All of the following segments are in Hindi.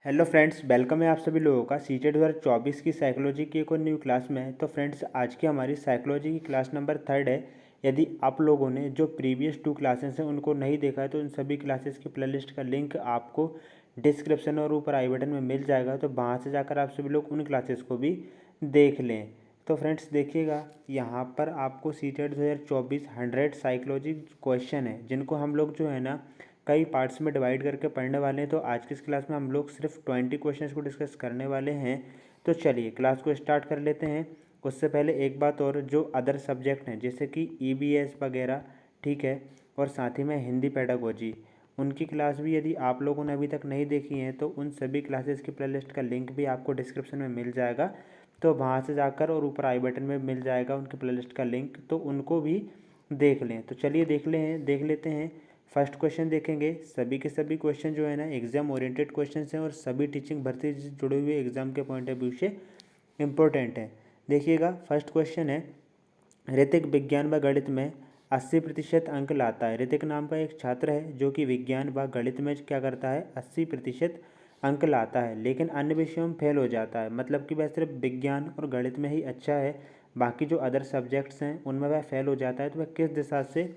हेलो फ्रेंड्स, वेलकम है आप सभी लोगों का सीटेट 2024 की साइकोलॉजी की एक और न्यू क्लास में। तो फ्रेंड्स, आज की हमारी साइकोलॉजी की क्लास नंबर 3 है। यदि आप लोगों ने जो प्रीवियस 2 क्लासेस हैं उनको नहीं देखा है तो इन सभी क्लासेस की प्लेलिस्ट का लिंक आपको डिस्क्रिप्शन और ऊपर आई बटन में मिल जाएगा, तो वहाँ से जाकर आप सभी लोग उन क्लासेस को भी देख लें। तो फ्रेंड्स देखिएगा, यहाँ पर आपको सीटेट 2024 100 साइकोलॉजी क्वेश्चन है जिनको हम लोग जो है ना कई पार्ट्स में डिवाइड करके पढ़ने वाले हैं। तो आज की इस क्लास में हम लोग सिर्फ 20 क्वेश्चंस को डिस्कस करने वाले हैं। तो चलिए क्लास को स्टार्ट कर लेते हैं। उससे पहले एक बात और, जो अदर सब्जेक्ट हैं जैसे कि ईवीएस वगैरह, ठीक है, और साथ ही में हिंदी पेडागोजी, उनकी क्लास भी यदि आप लोगों ने अभी तक नहीं देखी है तो उन सभी क्लासेस की प्लेलिस्ट का लिंक भी आपको डिस्क्रिप्शन में मिल जाएगा। तो वहाँ से जाकर और ऊपर आई बटन में मिल जाएगा उनकी प्लेलिस्ट का लिंक, तो उनको भी देख लें। तो चलिए देख लेते हैं। फर्स्ट क्वेश्चन देखेंगे। सभी के सभी क्वेश्चन जो है ना एग्जाम ओरिएंटेड क्वेश्चन हैं और सभी टीचिंग भर्ती से जुड़े हुए एग्जाम के पॉइंट ऑफ व्यू से इम्पोर्टेंट है। देखिएगा, फर्स्ट क्वेश्चन है, ऋतिक विज्ञान व गणित में 80% अंक लाता है। ऋतिक नाम का एक छात्र है जो कि विज्ञान व गणित में क्या करता है, 80% अंक लाता है, लेकिन अन्य विषयों में फेल हो जाता है। मतलब कि वह सिर्फ विज्ञान और गणित में ही अच्छा है, बाकी जो अदर सब्जेक्ट्स हैं उनमें वह फेल हो जाता है। तो वह किस दिशा से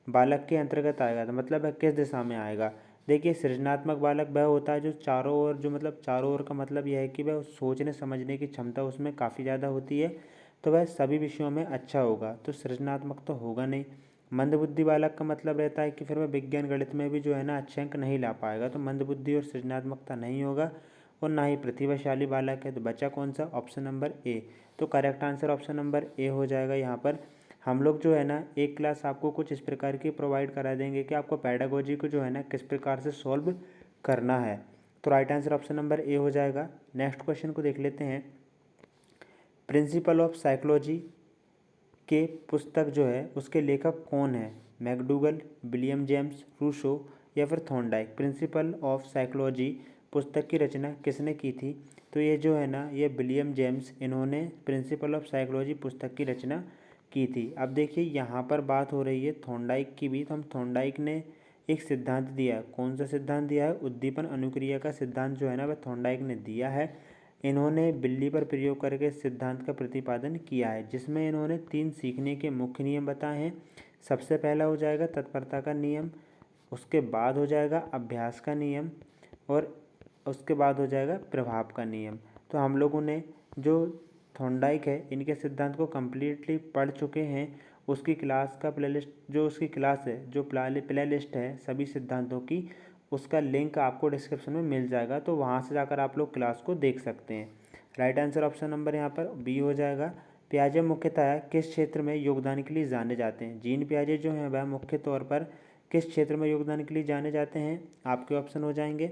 बालक के अंतर्गत आएगा, तो मतलब वह किस दिशा में आएगा। देखिए, सृजनात्मक बालक वह होता है जो चारों ओर, जो मतलब चारों ओर का मतलब यह है कि वह सोचने समझने की क्षमता उसमें काफ़ी ज़्यादा होती है, तो वह सभी विषयों में अच्छा होगा। तो सृजनात्मक तो होगा नहीं। मंदबुद्धि बालक का मतलब रहता है कि फिर वह विज्ञान गणित में भी जो है ना अच्छे अंक नहीं ला पाएगा, तो मंदबुद्धि और सृजनात्मकता नहीं होगा। और ना ही प्रतिभाशाली बालक है। तो बचा कौन सा, ऑप्शन नंबर ए। तो correct answer option number A हो जाएगा। यहाँ पर हम लोग जो है ना एक क्लास आपको कुछ इस प्रकार की प्रोवाइड करा देंगे कि आपको पैडागोजी को जो है ना किस प्रकार से सॉल्व करना है। तो right answer option number A हो जाएगा। नेक्स्ट क्वेश्चन को देख लेते हैं। प्रिंसिपल ऑफ साइकोलॉजी के पुस्तक जो है उसके लेखक कौन है, मैकडूगल, विलियम जेम्स, रूसो या फिर थॉर्नडाइक। प्रिंसिपल ऑफ साइकोलॉजी पुस्तक की रचना किसने की थी, तो ये जो है ना ये विलियम जेम्स, इन्होंने प्रिंसिपल ऑफ साइकोलॉजी पुस्तक की रचना की थी। अब देखिए यहाँ पर बात हो रही है थॉर्नडाइक की भी, तो हम थॉर्नडाइक ने एक सिद्धांत दिया है। कौन सा सिद्धांत दिया है, उद्दीपन अनुक्रिया का सिद्धांत जो है ना वह थॉर्नडाइक ने दिया है। इन्होंने बिल्ली पर प्रयोग करके सिद्धांत का प्रतिपादन किया है, जिसमें इन्होंने 3 सीखने के मुख्य नियम बताए हैं। सबसे पहला हो जाएगा तत्परता का नियम, उसके बाद हो जाएगा अभ्यास का नियम, और उसके बाद हो जाएगा प्रभाव का नियम। तो हम लोगों ने जो थॉर्नडाइक है इनके सिद्धांत को कम्प्लीटली पढ़ चुके हैं। उसकी क्लास का प्लेलिस्ट, जो उसकी क्लास है, जो प्ले लिस्ट है सभी सिद्धांतों की, उसका लिंक आपको डिस्क्रिप्शन में मिल जाएगा, तो वहाँ से जाकर आप लोग क्लास को देख सकते हैं। राइट आंसर ऑप्शन नंबर यहाँ पर बी हो जाएगा। पियाजे मुख्यतः किस क्षेत्र में योगदान के लिए जाने जाते हैं। जीन पियाजे जो हैं वह मुख्य तौर पर किस क्षेत्र में योगदान के लिए जाने जाते हैं। आपके ऑप्शन हो जाएंगे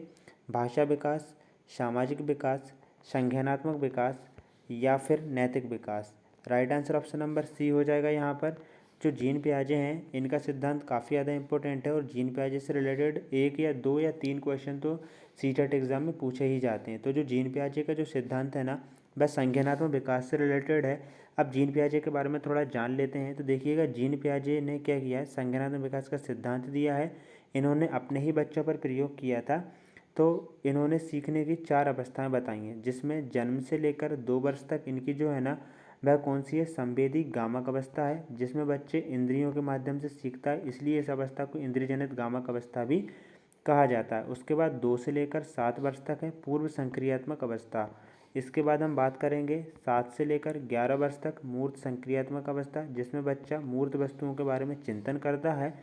भाषा विकास, सामाजिक विकास, संज्ञानात्मक विकास या फिर नैतिक विकास। Right answer option number C हो जाएगा। यहाँ पर जो जीन पियाजे हैं इनका सिद्धांत काफ़ी ज़्यादा इंपॉर्टेंट है, और जीन पियाजे से रिलेटेड 1 या 2 या 3 क्वेश्चन तो सीटेट एग्जाम में पूछे ही जाते हैं। तो जो जीन पियाजे का जो सिद्धांत है ना वह संज्ञानात्मक विकास से रिलेटेड है। अब जीन पियाजे के बारे में थोड़ा जान लेते हैं। तो देखिएगा, जीन पियाजे ने क्या किया है, संज्ञानात्मक विकास का सिद्धांत दिया है। इन्होंने अपने ही बच्चों पर प्रयोग किया था। तो इन्होंने सीखने की 4 अवस्थाएं बताई हैं, जिसमें जन्म से लेकर 2 वर्ष तक इनकी जो है ना वह कौन सी है, संवेदी गामक अवस्था है, जिसमें बच्चे इंद्रियों के माध्यम से सीखता है, इसलिए इस अवस्था को इंद्रियजनित गामक अवस्था भी कहा जाता है। उसके बाद 2 से लेकर 7 वर्ष तक है पूर्व संक्रियात्मक अवस्था। इसके बाद हम बात करेंगे 7 से लेकर 11 वर्ष तक मूर्त संक्रियात्मक अवस्था, जिसमें बच्चा मूर्त वस्तुओं के बारे में चिंतन करता है।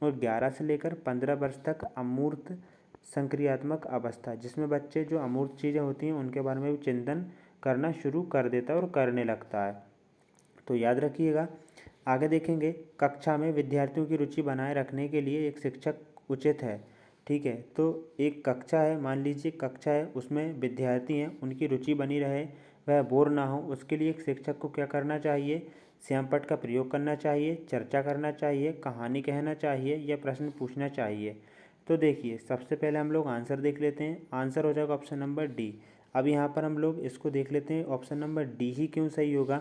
और 11 से लेकर 15 वर्ष तक अमूर्त संक्रियात्मक अवस्था, जिसमें बच्चे जो अमूर्त चीज़ें होती हैं उनके बारे में भी चिंतन करना शुरू कर देता है और करने लगता है। तो याद रखिएगा। आगे देखेंगे, कक्षा में विद्यार्थियों की रुचि बनाए रखने के लिए एक शिक्षक उचित है। ठीक है, तो एक कक्षा है, मान लीजिए कक्षा है, उसमें विद्यार्थी हैं, उनकी रुचि बनी रहे, वह बोर ना हो, उसके लिए एक शिक्षक को क्या करना चाहिए, श्यामपट्ट का प्रयोग करना चाहिए, चर्चा करना चाहिए, कहानी कहना चाहिए या प्रश्न पूछना चाहिए। तो देखिए, सबसे पहले हम लोग आंसर देख लेते हैं। आंसर हो जाएगा ऑप्शन नंबर डी। अब यहाँ पर हम लोग इसको देख लेते हैं, ऑप्शन नंबर डी ही क्यों सही होगा।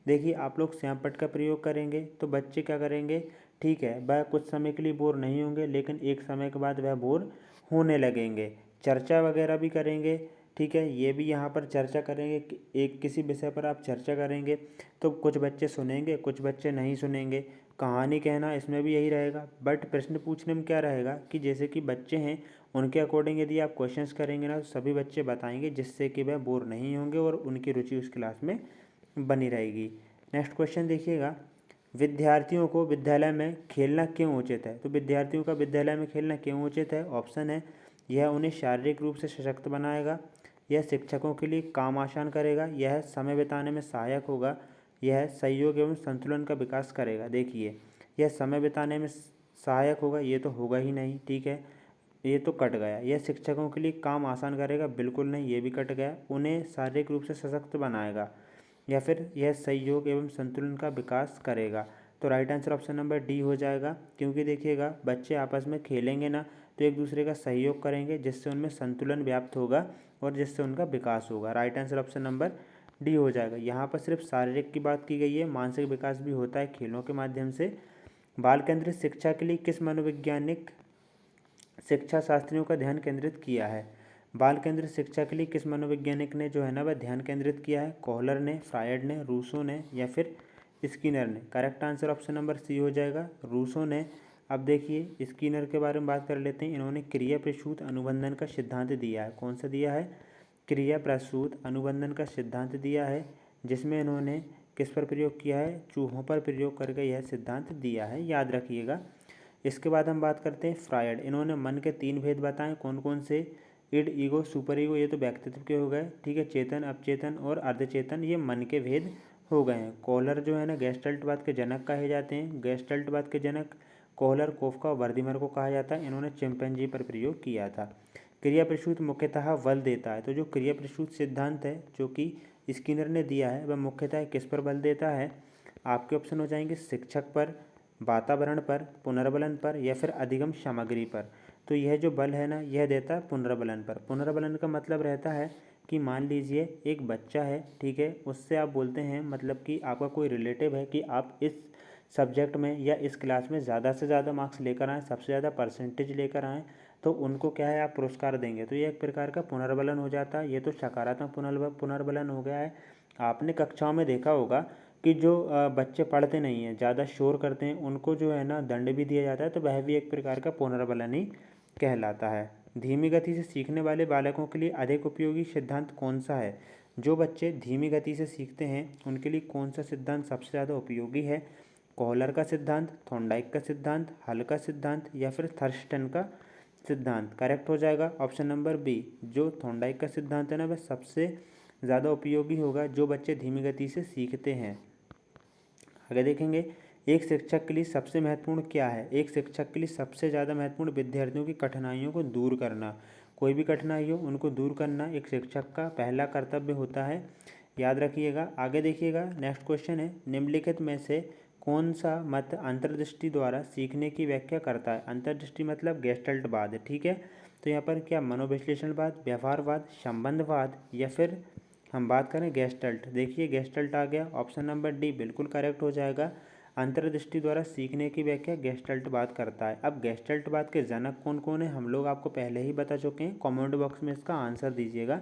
देखिए, आप लोग श्यामपट्ट का प्रयोग करेंगे तो बच्चे क्या करेंगे, ठीक है, वह कुछ समय के लिए बोर नहीं होंगे, लेकिन एक समय के बाद वह बोर होने लगेंगे। चर्चा वगैरह भी करेंगे, ठीक है। ये भी यहाँ पर चर्चा करेंगे कि एक किसी विषय पर आप चर्चा करेंगे तो कुछ बच्चे सुनेंगे, कुछ बच्चे नहीं सुनेंगे। कहानी कहना इसमें भी यही रहेगा, बट प्रश्न पूछने में क्या रहेगा कि जैसे कि बच्चे हैं उनके अकॉर्डिंग यदि आप क्वेश्चंस करेंगे ना तो सभी बच्चे बताएंगे, जिससे कि वह बोर नहीं होंगे और उनकी रुचि उस क्लास में बनी रहेगी। नेक्स्ट क्वेश्चन देखिएगा, विद्यार्थियों को विद्यालय में खेलना क्यों उचित है? तो विद्यार्थियों का विद्यालय में खेलना क्यों उचित है? ऑप्शन है, यह उन्हें शारीरिक रूप से सशक्त बनाएगा, यह शिक्षकों के लिए काम आसान करेगा, यह समय बिताने में सहायक होगा, यह सहयोग एवं संतुलन का विकास करेगा। देखिए, यह समय बिताने में सहायक होगा, ये तो होगा ही नहीं, ठीक है, ये तो कट गया। यह शिक्षकों के लिए काम आसान करेगा, बिल्कुल नहीं, ये भी कट गया। उन्हें शारीरिक रूप से सशक्त बनाएगा, या फिर यह सहयोग एवं संतुलन का विकास करेगा। तो right answer option number D हो जाएगा, क्योंकि देखिएगा बच्चे आपस में खेलेंगे ना तो एक दूसरे का सहयोग करेंगे, जिससे उनमें संतुलन व्याप्त होगा और जिससे उनका विकास होगा। Right answer option number D हो जाएगा। यहाँ पर सिर्फ शारीरिक की बात की गई है, मानसिक विकास भी होता है खेलों के माध्यम से। बाल केंद्रित शिक्षा के लिए किस मनोवैज्ञानिक शिक्षा शास्त्रियों का ध्यान केंद्रित किया है? बाल केंद्रित शिक्षा के लिए किस मनोवैज्ञानिक ने जो है ना वह ध्यान केंद्रित किया है? कोहलर ने, फ्रायड ने, रूसो ने, या फिर स्किनर ने? Correct answer option number C हो जाएगा, रूसो ने। अब देखिए स्किनर के बारे में बात कर लेते हैं। इन्होंने क्रिया प्रसूत अनुबंधन का सिद्धांत दिया है। कौन सा दिया है? क्रिया प्रसूत अनुबंधन का सिद्धांत दिया है, जिसमें इन्होंने किस पर प्रयोग किया है? चूहों पर प्रयोग करके यह सिद्धांत दिया है, याद रखिएगा। इसके बाद हम बात करते हैं फ्रायड। इन्होंने मन के 3 भेद बताएं, कौन कौन से? इड, ईगो, सुपर ईगो, ये तो व्यक्तित्व के हो गए, ठीक है। चेतन, अपचेतन और अर्धचेतन, ये मन के भेद हो गए हैं। कोहलर जो है ना गेस्टल्टवाद के जनक कहे जाते हैं। गेस्टल्टवाद के जनक कोहलर, कोफका, वर्दीमर को कहा जाता है। इन्होंने चिंपैंजी पर प्रयोग किया था। क्रिया प्रसूत मुख्यतः बल देता है। तो जो क्रिया प्रसूत सिद्धांत है जो कि स्किनर ने दिया है वह मुख्यतः किस पर बल देता है? आपके ऑप्शन हो जाएंगे शिक्षक पर, वातावरण पर, पुनर्बलन पर, या फिर अधिगम सामग्री पर। तो यह जो बल है ना यह देता है पुनर्बलन पर। पुनर्बलन का मतलब रहता है कि मान लीजिए एक बच्चा है, ठीक है, उससे आप बोलते हैं मतलब कि आपका कोई रिलेटिव है कि आप इस सब्जेक्ट में या इस क्लास में ज़्यादा से ज़्यादा मार्क्स लेकर आएँ, सबसे ज़्यादा परसेंटेज लेकर आएँ, तो उनको क्या है आप पुरस्कार देंगे। तो ये एक प्रकार का पुनर्बलन हो जाता है। ये तो सकारात्मक पुनर्बलन हो गया है। आपने कक्षाओं में देखा होगा कि जो बच्चे पढ़ते नहीं हैं, ज़्यादा शोर करते हैं, उनको जो है ना दंड भी दिया जाता है, तो वह भी एक प्रकार का पुनर्बलन ही कहलाता है। धीमी गति से सीखने वाले बालकों के लिए अधिक उपयोगी सिद्धांत कौन सा है? जो बच्चे धीमी गति से सीखते हैं उनके लिए कौन सा सिद्धांत सबसे ज़्यादा उपयोगी है? कोहलर का सिद्धांत, थॉर्नडाइक का सिद्धांत, हल का सिद्धांत, या फिर थर्स्टन का सिद्धांत? करेक्ट हो जाएगा ऑप्शन नंबर बी। जो थॉर्नडाइक का सिद्धांत है ना वह सबसे ज़्यादा उपयोगी होगा जो बच्चे धीमी गति से सीखते हैं। आगे देखेंगे, एक शिक्षक के लिए सबसे महत्वपूर्ण क्या है? एक शिक्षक के लिए सबसे ज़्यादा महत्वपूर्ण विद्यार्थियों की कठिनाइयों को दूर करना। कोई भी कठिनाई हो उनको दूर करना एक शिक्षक का पहला कर्तव्य होता है, याद रखिएगा। आगे देखिएगा, नेक्स्ट क्वेश्चन है, निम्नलिखित में से कौन सा मत अंतर्दृष्टि द्वारा सीखने की व्याख्या करता है? अंतर्दृष्टि मतलब गेस्टल्टवाद, ठीक है। तो यहाँ पर क्या मनोविश्लेषणवाद, व्यवहारवाद, संबंधवाद, या फिर हम बात करें गेस्टल्ट? देखिए गेस्टल्ट आ गया, ऑप्शन नंबर डी बिल्कुल करेक्ट हो जाएगा। अंतर्दृष्टि द्वारा सीखने की व्याख्या गेस्टल्टवाद करता है। अब गेस्टल्टवाद के जनक कौन कौन है हम लोग आपको पहले ही बता चुके हैं, कमेंट बॉक्स में इसका आंसर दीजिएगा।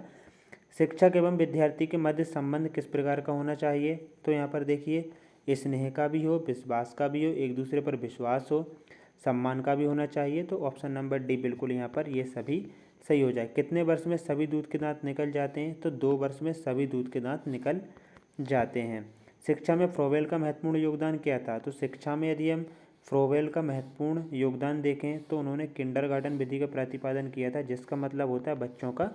शिक्षक एवं विद्यार्थी के मध्य संबंध किस प्रकार का होना चाहिए? तो यहाँ पर देखिए स्नेह का भी हो, विश्वास का भी हो, एक दूसरे पर विश्वास हो, सम्मान का भी होना चाहिए। तो ऑप्शन नंबर डी बिल्कुल यहाँ पर ये सभी सही हो जाए। कितने वर्ष में सभी दूध के दांत निकल जाते हैं? तो 2 वर्ष में सभी दूध के दांत निकल जाते हैं। शिक्षा में फ्रोवेल का महत्वपूर्ण योगदान क्या था? तो शिक्षा में यदि हम फ्रोवेल का महत्वपूर्ण योगदान देखें तो उन्होंने किंडरगार्टन विधि का प्रतिपादन किया था, जिसका मतलब होता है बच्चों का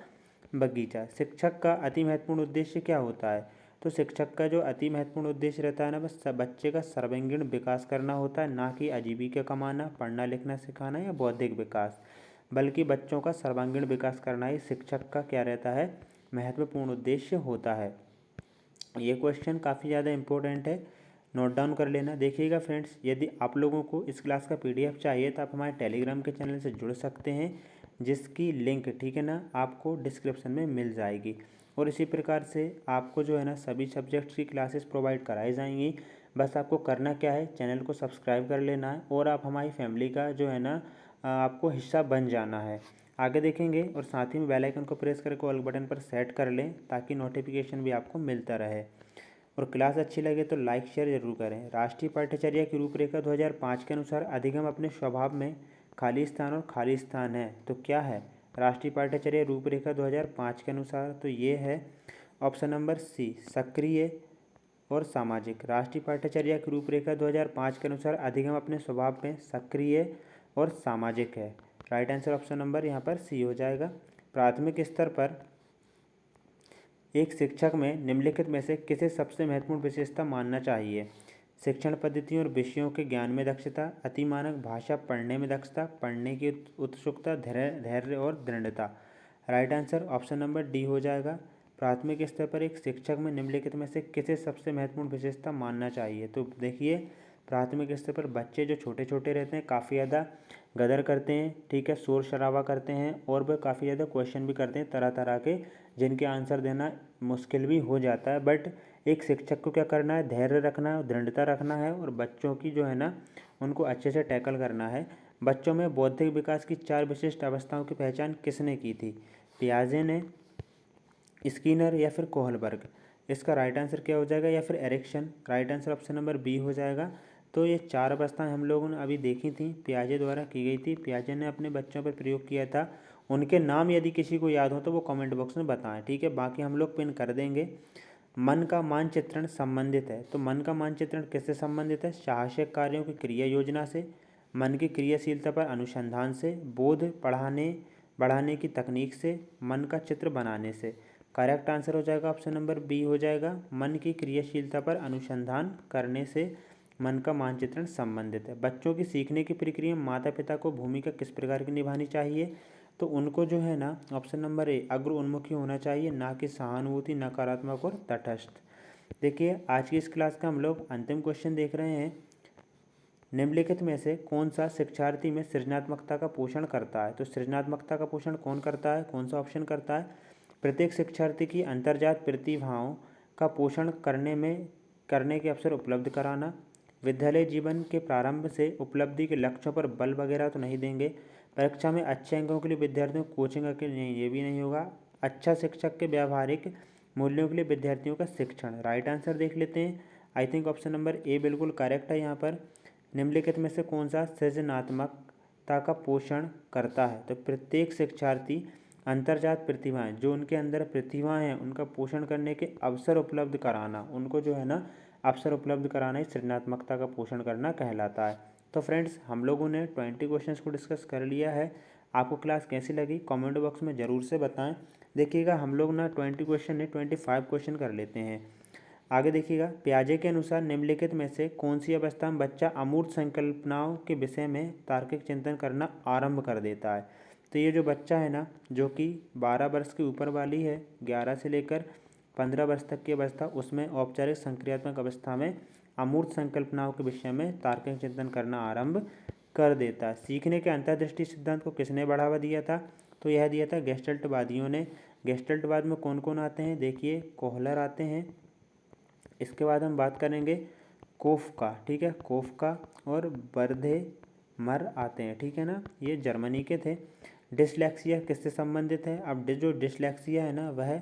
बगीचा। शिक्षक का अति महत्वपूर्ण उद्देश्य क्या होता है? तो शिक्षक का जो अति महत्वपूर्ण उद्देश्य रहता है ना बस बच्चे का सर्वांगीण विकास करना होता है, ना कि आजीविका कमाना, पढ़ना लिखना सिखाना या बौद्धिक विकास, बल्कि बच्चों का सर्वांगीण विकास करना ही शिक्षक का क्या रहता है? महत्वपूर्ण उद्देश्य होता है। ये क्वेश्चन काफ़ी ज़्यादा इम्पोर्टेंट है, नोट डाउन कर लेना। देखिएगा फ्रेंड्स, यदि आप लोगों को इस क्लास का PDF चाहिए तो आप हमारे टेलीग्राम के चैनल से जुड़ सकते हैं, जिसकी लिंक, ठीक है ना, आपको डिस्क्रिप्शन में मिल जाएगी। और इसी प्रकार से आपको जो है ना सभी सब्जेक्ट्स की क्लासेस प्रोवाइड कराई जाएंगी। बस आपको करना क्या है, चैनल को सब्सक्राइब कर लेना है और आप हमारी फैमिली का जो है ना आपको हिस्सा बन जाना है। आगे देखेंगे और साथ ही में बेल आइकन को प्रेस करके ऑल बटन पर सेट कर लें ताकि नोटिफिकेशन भी आपको मिलता रहे। और क्लास अच्छी लगे तो लाइक शेयर जरूर करें। राष्ट्रीय पाठ्यचर्या की रूपरेखा 2005 के अनुसार अधिगम अपने स्वभाव में खाली स्थान और खाली स्थान है। तो क्या है राष्ट्रीय पाठ्यचर्या रूपरेखा 2005 के अनुसार? तो ये है ऑप्शन नंबर सी, सक्रिय और सामाजिक। राष्ट्रीय पाठ्यचर्या की रूपरेखा 2005 के अनुसार अधिगम अपने स्वभाव में सक्रिय और सामाजिक है। राइट आंसर ऑप्शन नंबर यहाँ पर सी हो जाएगा। प्राथमिक स्तर पर एक शिक्षक में निम्नलिखित में से किसे सबसे महत्वपूर्ण विशेषता मानना चाहिए? शिक्षण पद्धतियों और विषयों के ज्ञान में दक्षता, अतिमानक भाषा पढ़ने में दक्षता, पढ़ने की उत्सुकता, धैर्य और दृढ़ता। Right answer option number D हो जाएगा। प्राथमिक स्तर पर एक शिक्षक में निम्नलिखित में से किसे सबसे महत्वपूर्ण विशेषता मानना चाहिए? तो देखिए, प्राथमिक स्तर पर बच्चे जो छोटे छोटे रहते हैं काफ़ी ज़्यादा गदर करते हैं, ठीक है, शोर शराबा करते हैं और वह काफ़ी ज़्यादा क्वेश्चन भी करते हैं तरह तरह के, जिनके आंसर देना मुश्किल भी हो जाता है। बट एक शिक्षक को क्या करना है? धैर्य रखना है, दृढ़ता रखना है और बच्चों की जो है ना उनको अच्छे से टैकल करना है। बच्चों में बौद्धिक विकास की 4 विशिष्ट अवस्थाओं की पहचान किसने की थी? पियाजे ने, स्किनर या फिर कोहलबर्ग? इसका राइट आंसर क्या हो जाएगा? या फिर Erikson? Right answer option number B हो जाएगा। तो ये 4 अवस्थाएं हम लोगों ने अभी देखी थी, पियाजे द्वारा की गई थी। पियाजे ने अपने बच्चों पर प्रयोग किया था। उनके नाम यदि किसी को याद हो तो वो कमेंट बॉक्स में बताएं, ठीक है, बाकी हम लोग पिन कर देंगे। मन का मानचित्रण संबंधित है, तो मन का मानचित्रण किससे संबंधित है? साहसिक कार्यों की क्रिया योजना से, मन की क्रियाशीलता पर अनुसंधान से, बोध बढ़ाने की तकनीक से, मन का चित्र बनाने से। करेक्ट आंसर हो जाएगा ऑप्शन नंबर बी हो जाएगा। मन की क्रियाशीलता पर अनुसंधान करने से मन का मानचित्रण संबंधित है। बच्चों की सीखने की प्रक्रिया में माता पिता को भूमिका किस प्रकार की निभानी चाहिए? तो उनको जो है ना ऑप्शन नंबर ए, अग्र उन्मुखी होना चाहिए, ना कि सहानुभूति, नकारात्मक और तटस्थ। देखिए, आज की इस क्लास का हम लोग अंतिम क्वेश्चन देख रहे हैं। निम्नलिखित में से कौन सा शिक्षार्थी में सृजनात्मकता का पोषण करता है? तो सृजनात्मकता का पोषण कौन करता है? कौन सा ऑप्शन करता है? प्रत्येक शिक्षार्थी की अंतर्जात प्रतिभाओं का पोषण करने के अवसर उपलब्ध कराना। विद्यालय जीवन के प्रारंभ से उपलब्धि के लक्ष्यों पर बल वगैरह तो नहीं देंगे। परीक्षा में अच्छे अंकों के लिए विद्यार्थियों को कोचिंग के नहीं, ये भी नहीं होगा। अच्छा शिक्षक के व्यवहारिक मूल्यों के लिए विद्यार्थियों का शिक्षण। राइट आंसर देख लेते हैं। आई थिंक ऑप्शन नंबर ए बिल्कुल करेक्ट है यहाँ पर। निम्नलिखित में से कौन सा सृजनात्मकता का पोषण करता है? तो प्रत्येक शिक्षार्थी अंतर्जात प्रतिभाएं, जो उनके अंदर प्रतिभाएं हैं उनका पोषण करने के अवसर उपलब्ध कराना, उनको जो है ना अवसर उपलब्ध कराना ही सृजनात्मकता का पोषण करना कहलाता है। तो फ्रेंड्स, हम लोगों ने 20 क्वेश्चंस को डिस्कस कर लिया है। आपको क्लास कैसी लगी कमेंट बॉक्स में ज़रूर से बताएं। देखिएगा, हम लोग ना 20 क्वेश्चन नहीं 25 क्वेश्चन कर लेते हैं। आगे देखिएगा, पियाजे के अनुसार निम्नलिखित में से कौन सी अवस्था में बच्चा अमूर्त संकल्पनाओं के विषय में तार्किक चिंतन करना आरंभ कर देता है? तो ये जो बच्चा है ना, जो कि 12 वर्ष की ऊपर वाली है, 11 से लेकर 15 वर्ष तक की अवस्था, उसमें औपचारिक संक्रियात्मक अवस्था में अमूर्त संकल्पनाओं के विषय में तार्किक चिंतन करना आरंभ कर देता है। सीखने के अंतर्दृष्टि सिद्धांत को किसने बढ़ावा दिया था? तो यह दिया था गेस्टल्टवादियों ने। गेस्टल्टवाद में कौन कौन आते हैं? देखिए, कोहलर आते हैं, इसके बाद हम बात करेंगे कोफ्का, ठीक है, कोफ्का और बर्धेमर आते हैं, ठीक है ना, ये जर्मनी के थे। डिसलेक्सिया किससे संबंधित है? अब जो डिसलेक्सिया है ना वह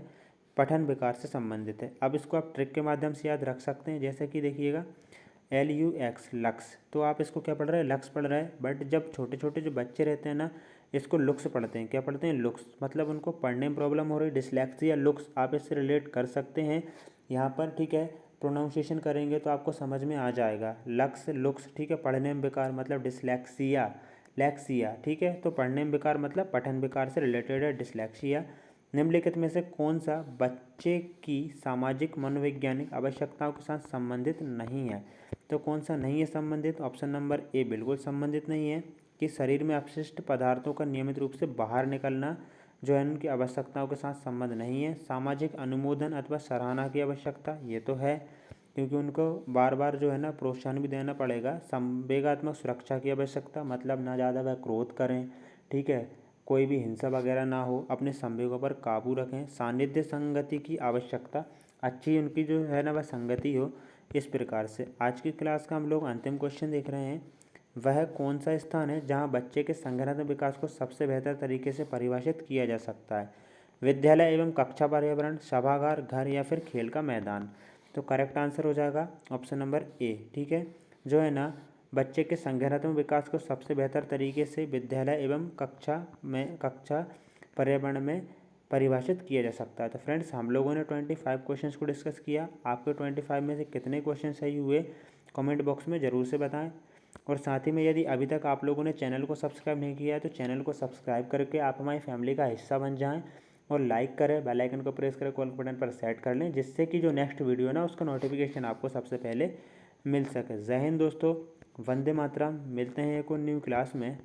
पठन विकार से संबंधित है। अब इसको आप ट्रिक के माध्यम से याद रख सकते हैं, जैसे कि देखिएगा LUX लक्स, तो आप इसको क्या पढ़ रहे हैं? लक्स पढ़ रहे हैं। बट जब छोटे छोटे जो बच्चे रहते हैं ना इसको लुक्स पढ़ते हैं। क्या पढ़ते हैं? लुक्स, मतलब उनको पढ़ने में प्रॉब्लम हो रही, डिसलेक्सिया लुक्स, आप इससे रिलेट कर सकते हैं यहाँ पर, ठीक है। प्रोनाउंसिएशन करेंगे तो आपको समझ में आ जाएगा। लक्स लुक्स, ठीक है, पढ़ने में विकार मतलब डिसलेक्सिया, लैक्सिया, ठीक है, तो पढ़ने में विकार मतलब पठन विकार से रिलेटेड है डिसलेक्सिया। निम्नलिखित में से कौन सा बच्चे की सामाजिक मनोवैज्ञानिक आवश्यकताओं के साथ संबंधित नहीं है? तो कौन सा नहीं है संबंधित? ऑप्शन नंबर ए बिल्कुल संबंधित नहीं है, कि शरीर में अपशिष्ट पदार्थों का नियमित रूप से बाहर निकलना जो है उनकी आवश्यकताओं के साथ संबंध नहीं है। सामाजिक अनुमोदन अथवा सराहना की आवश्यकता, ये तो है, क्योंकि उनको बार बार जो है ना प्रोत्साहन भी देना पड़ेगा। संवेगात्मक सुरक्षा की आवश्यकता, मतलब ना ज़्यादा वह क्रोध करें, ठीक है, कोई भी हिंसा वगैरह ना हो, अपने संवेगों पर काबू रखें। सानिध्य संगति की आवश्यकता, अच्छी उनकी जो है ना वह संगति हो। इस प्रकार से आज की क्लास का हम लोग अंतिम क्वेश्चन देख रहे हैं। वह कौन सा स्थान है जहाँ बच्चे के संज्ञानात्मक विकास को सबसे बेहतर तरीके से परिभाषित किया जा सकता है? विद्यालय एवं कक्षा पर्यावरण, सभागार, घर या फिर खेल का मैदान। तो करेक्ट आंसर हो जाएगा ऑप्शन नंबर ए। ठीक है, जो है ना बच्चे के संज्ञानात्मक विकास को सबसे बेहतर तरीके से विद्यालय एवं कक्षा पर्यावरण में परिभाषित किया जा सकता है। तो फ्रेंड्स, हम लोगों ने 25 क्वेश्चंस को डिस्कस किया। आपके 25 में से कितने क्वेश्चन सही हुए कमेंट बॉक्स में ज़रूर से बताएं। और साथ ही में यदि अभी तक आप लोगों ने चैनल को सब्सक्राइब नहीं किया है तो चैनल को सब्सक्राइब करके आप हमारी फैमिली का हिस्सा बन जाएं और लाइक करें, बेल आइकन को प्रेस करें, कॉल बटन पर सेट कर लें, जिससे कि जो नेक्स्ट वीडियो ना उसका नोटिफिकेशन आपको सबसे पहले मिल सके। जय हिंद दोस्तों, वंदे मातरम। मिलते हैं एक और न्यू क्लास में।